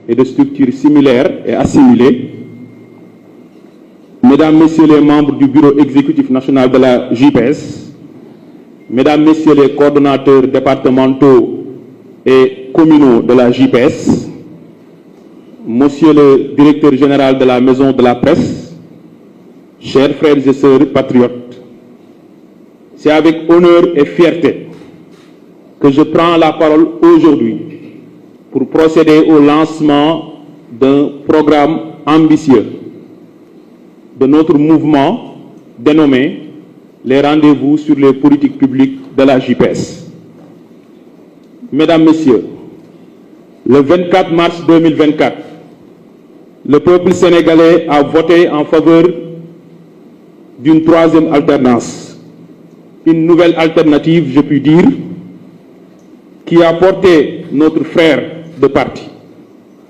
et de structures similaires et assimilées, Mesdames, Messieurs les membres du Bureau exécutif national de la JPS, Mesdames, Messieurs les coordonnateurs départementaux et communaux de la JPS, Monsieur le directeur général de la Maison de la Presse, chers frères et sœurs patriotes, c'est avec honneur et fierté que je prends la parole aujourd'hui pour procéder au lancement d'un programme ambitieux de notre mouvement dénommé les rendez-vous sur les politiques publiques de la JPS. Mesdames, Messieurs, le 24 mars 2024, le peuple sénégalais a voté en faveur d'une troisième alternance, une nouvelle alternative, je puis dire, qui a porté notre frère de parti,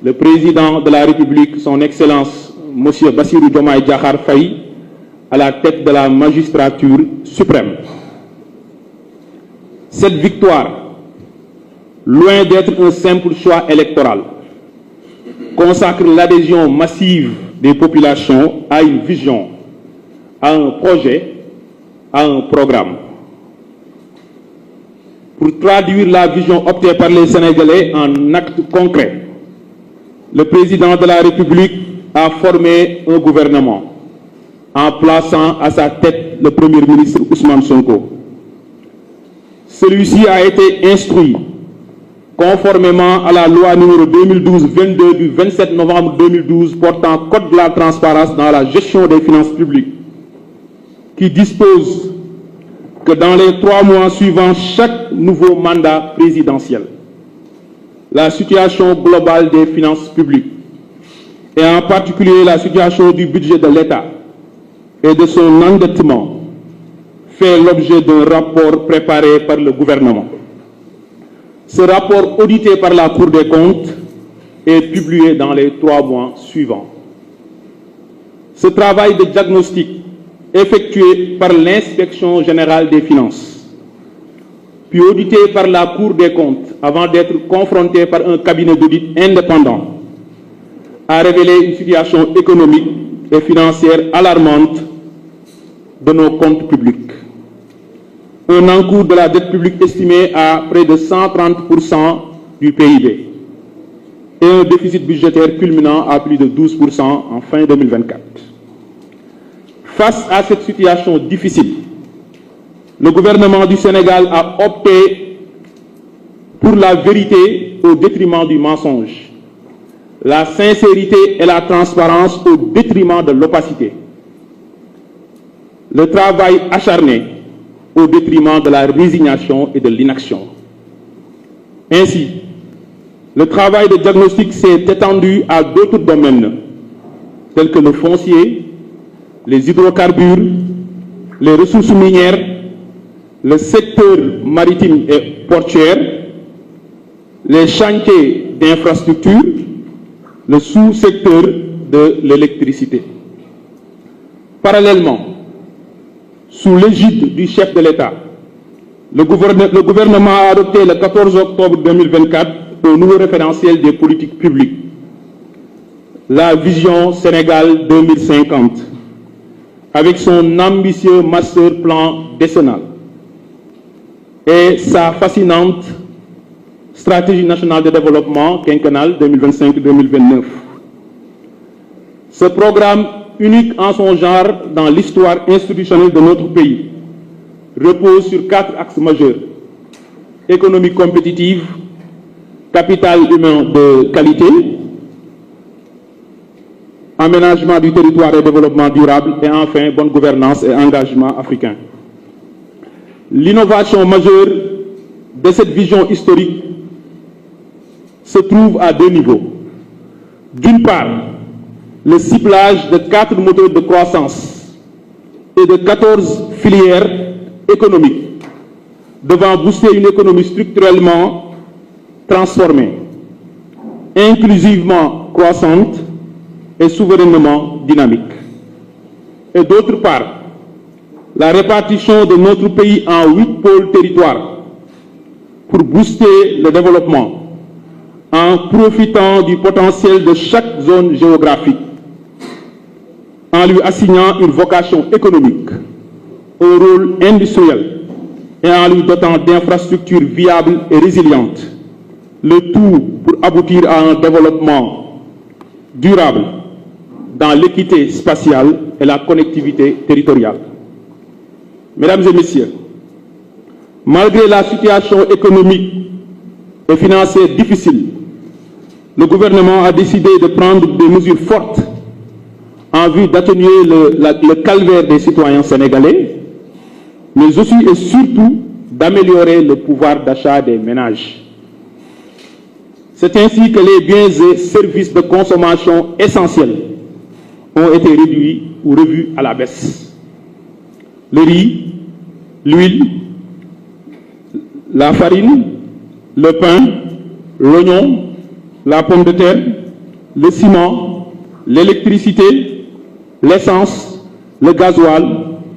le président de la République, son Excellence, M. Bassirou Diomaye Diakhar Faye, à la tête de la magistrature suprême. Cette victoire, loin d'être un simple choix électoral, consacre l'adhésion massive des populations à une vision, à un projet, à un programme. Pour traduire la vision optée par les Sénégalais en actes concrets, le président de la République a formé un gouvernement en plaçant à sa tête le Premier ministre Ousmane Sonko. Celui-ci a été instruit conformément à la loi numéro 2012-22 du 27 novembre 2012 portant Code de la transparence dans la gestion des finances publiques, qui dispose que dans les 3 mois suivant chaque nouveau mandat présidentiel, la situation globale des finances publiques, et en particulier la situation du budget de l'État et de son endettement, fait l'objet d'un rapport préparé par le gouvernement. Ce rapport, audité par la Cour des comptes, est publié dans les 3 mois suivants. Ce travail de diagnostic, effectué par l'Inspection générale des finances, puis audité par la Cour des comptes avant d'être confronté par un cabinet d'audit indépendant, a révélé une situation économique et financière alarmante de nos comptes publics. Un encours de la dette publique estimé à près de 130% du PIB et un déficit budgétaire culminant à plus de 12% en fin 2024. Face à cette situation difficile, le gouvernement du Sénégal a opté pour la vérité au détriment du mensonge, la sincérité et la transparence au détriment de l'opacité, le travail acharné au détriment de la résignation et de l'inaction. Ainsi, le travail de diagnostic s'est étendu à d'autres domaines, tels que le foncier, les hydrocarbures, les ressources minières, le secteur maritime et portuaire, les chantiers d'infrastructures, le sous-secteur de l'électricité. Parallèlement, sous l'égide du chef de l'État, le gouvernement a adopté le 14 octobre 2024 un nouveau référentiel des politiques publiques, la vision Sénégal 2050, avec son ambitieux master plan décennal et sa fascinante stratégie nationale de développement quinquennale 2025-2029. Ce programme, unique en son genre dans l'histoire institutionnelle de notre pays, repose sur 4 axes majeurs: économie compétitive, capital humain de qualité, aménagement du territoire et développement durable, et enfin bonne gouvernance et engagement africain. L'innovation majeure de cette vision historique se trouve à 2 niveaux. D'une part, le ciblage de 4 moteurs de croissance et de 14 filières économiques devant booster une économie structurellement transformée, inclusivement croissante et souverainement dynamique. Et d'autre part, la répartition de notre pays en 8 pôles territoires pour booster le développement, en profitant du potentiel de chaque zone géographique, en lui assignant une vocation économique, un rôle industriel et en lui dotant d'infrastructures viables et résilientes, le tout pour aboutir à un développement durable dans l'équité spatiale et la connectivité territoriale. Mesdames et messieurs, malgré la situation économique et financière difficile, le gouvernement a décidé de prendre des mesures fortes en vue d'atténuer le calvaire des citoyens sénégalais, mais aussi et surtout d'améliorer le pouvoir d'achat des ménages. C'est ainsi que les biens et services de consommation essentiels ont été réduits ou revus à la baisse. Le riz, l'huile, la farine, le pain, l'oignon, la pomme de terre, le ciment, l'électricité, l'essence, le gasoil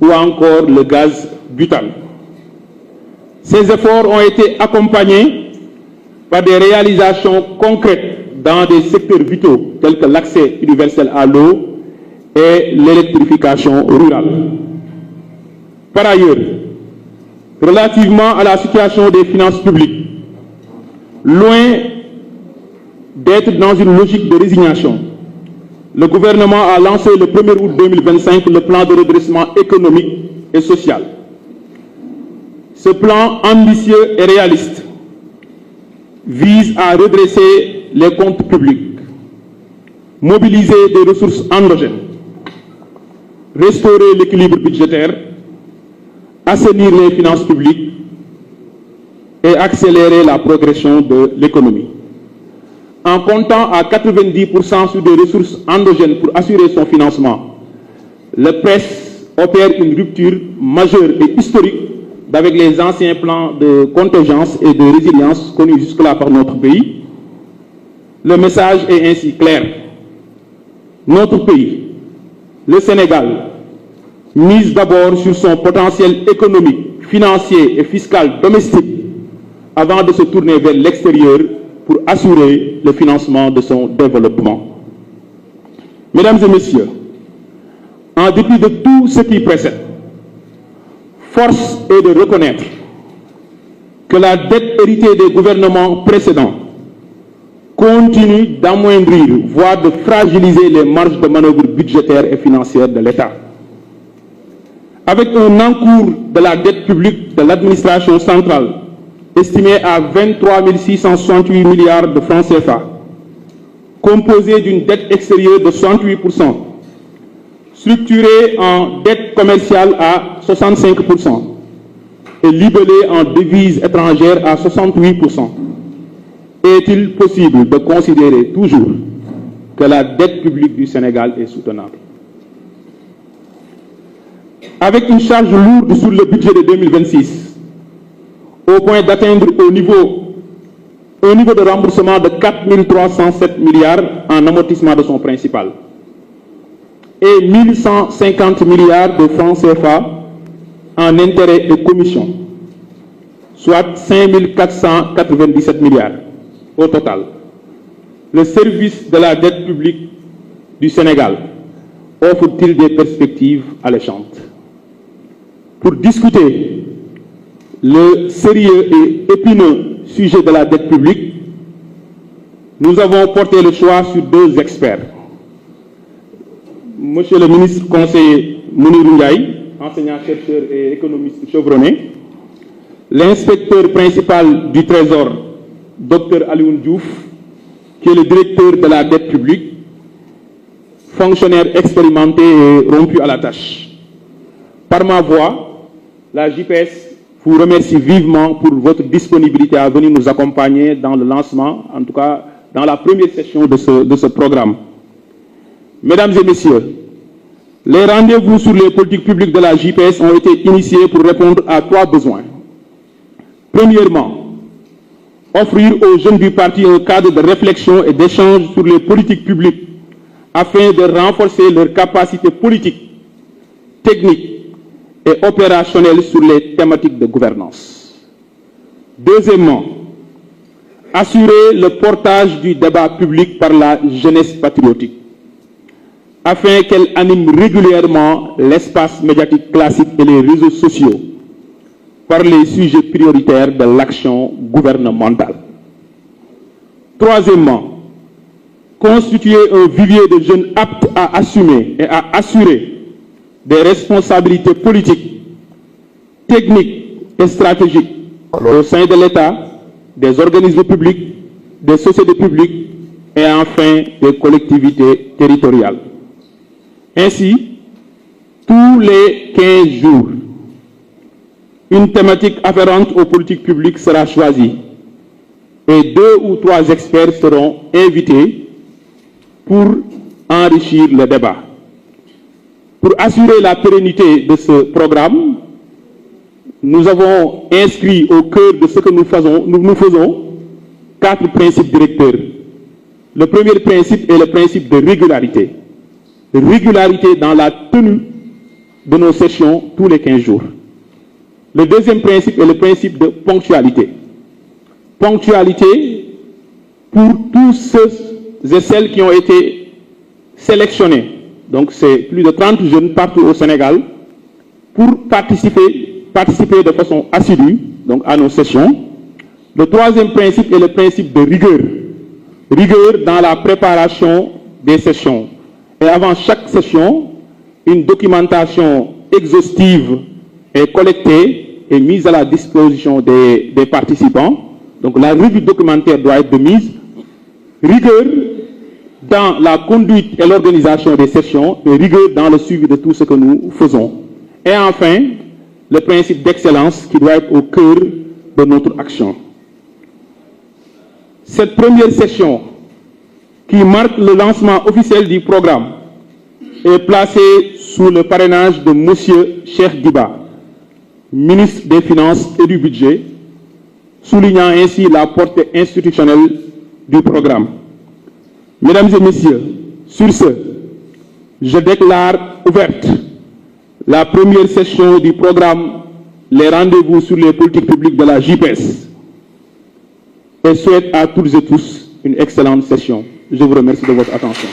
ou encore le gaz butane. Ces efforts ont été accompagnés par des réalisations concrètes dans des secteurs vitaux tels que l'accès universel à l'eau et l'électrification rurale. Par ailleurs, relativement à la situation des finances publiques, loin d'être dans une logique de résignation, le gouvernement a lancé le 1er août 2025 le plan de redressement économique et social. Ce plan ambitieux et réaliste vise à redresser les comptes publics, mobiliser des ressources endogènes, restaurer l'équilibre budgétaire, assainir les finances publiques et accélérer la progression de l'économie. En comptant à 90% sur des ressources endogènes pour assurer son financement, le PES opère une rupture majeure et historique avec les anciens plans de contingence et de résilience connus jusque-là par notre pays. Le message est ainsi clair. Notre pays, le Sénégal, mise d'abord sur son potentiel économique, financier et fiscal domestique avant de se tourner vers l'extérieur pour assurer le financement de son développement. Mesdames et messieurs, en dépit de tout ce qui précède, force est de reconnaître que la dette héritée des gouvernements précédents continue d'amoindrir, voire de fragiliser les marges de manœuvre budgétaires et financières de l'État. Avec un encours de la dette publique de l'administration centrale estimé à 23 668 milliards de francs CFA, composé d'une dette extérieure de 68%, structurée en dette commerciale à 65% et libellée en devises étrangères à 68%. Est-il possible de considérer toujours que la dette publique du Sénégal est soutenable? Avec une charge lourde sur le budget de 2026, au point d'atteindre un niveau de remboursement de 4 307 milliards en amortissement de son principal et 1 150 milliards de francs CFA en intérêts et commissions, soit 5 497 milliards au total. Le service de la dette publique du Sénégal offre-t-il des perspectives alléchantes? Pour discuter le sérieux et épineux sujet de la dette publique, nous avons porté le choix sur deux experts. Monsieur le ministre conseiller Mounirou Ndiaye, enseignant-chercheur et économiste chevronné, l'inspecteur principal du Trésor, Dr Alioune Diouf, qui est le directeur de la dette publique, fonctionnaire expérimenté et rompu à la tâche. Par ma voix, la JPS vous remercie vivement pour votre disponibilité à venir nous accompagner dans le lancement, en tout cas dans la première session de ce programme. Mesdames et messieurs, les rendez-vous sur les politiques publiques de la JPS ont été initiés pour répondre à trois besoins. Premièrement, offrir aux jeunes du parti un cadre de réflexion et d'échange sur les politiques publiques afin de renforcer leurs capacités politiques, techniques et opérationnelles sur les thématiques de gouvernance. Deuxièmement, assurer le portage du débat public par la jeunesse patriotique, afin qu'elle anime régulièrement l'espace médiatique classique et les réseaux sociaux par les sujets prioritaires de l'action gouvernementale. Troisièmement, constituer un vivier de jeunes aptes à assumer et à assurer des responsabilités politiques, techniques et stratégiques au sein de l'État, des organismes publics, des sociétés publiques et enfin des collectivités territoriales. Ainsi, tous les 15 jours, une thématique afférente aux politiques publiques sera choisie et 2 ou 3 experts seront invités pour enrichir le débat. Pour assurer la pérennité de ce programme, nous avons inscrit au cœur de ce que nous faisons 4 principes directeurs. Le premier principe est le principe de régularité. Régularité dans la tenue de nos sessions tous les 15 jours. Le deuxième principe est le principe de ponctualité. Ponctualité pour tous ceux et celles qui ont été sélectionnés. Donc c'est plus de 30 jeunes partout au Sénégal pour participer de façon assidue donc à nos sessions. Le troisième principe est le principe de rigueur. Rigueur dans la préparation des sessions. Et avant chaque session, une documentation exhaustive est collectée et mise à la disposition des participants. Donc la revue documentaire doit être de mise. Rigueur dans la conduite et l'organisation des sessions et rigueur dans le suivi de tout ce que nous faisons. Et enfin, le principe d'excellence qui doit être au cœur de notre action. Cette première session qui marque le lancement officiel du programme est placée sous le parrainage de M. Cheikh Diba, ministre des Finances et du Budget, soulignant ainsi la portée institutionnelle du programme. Mesdames et messieurs, sur ce, je déclare ouverte la première session du programme Les rendez-vous sur les politiques publiques de la JPS et souhaite à toutes et tous une excellente session. Je vous remercie de votre attention.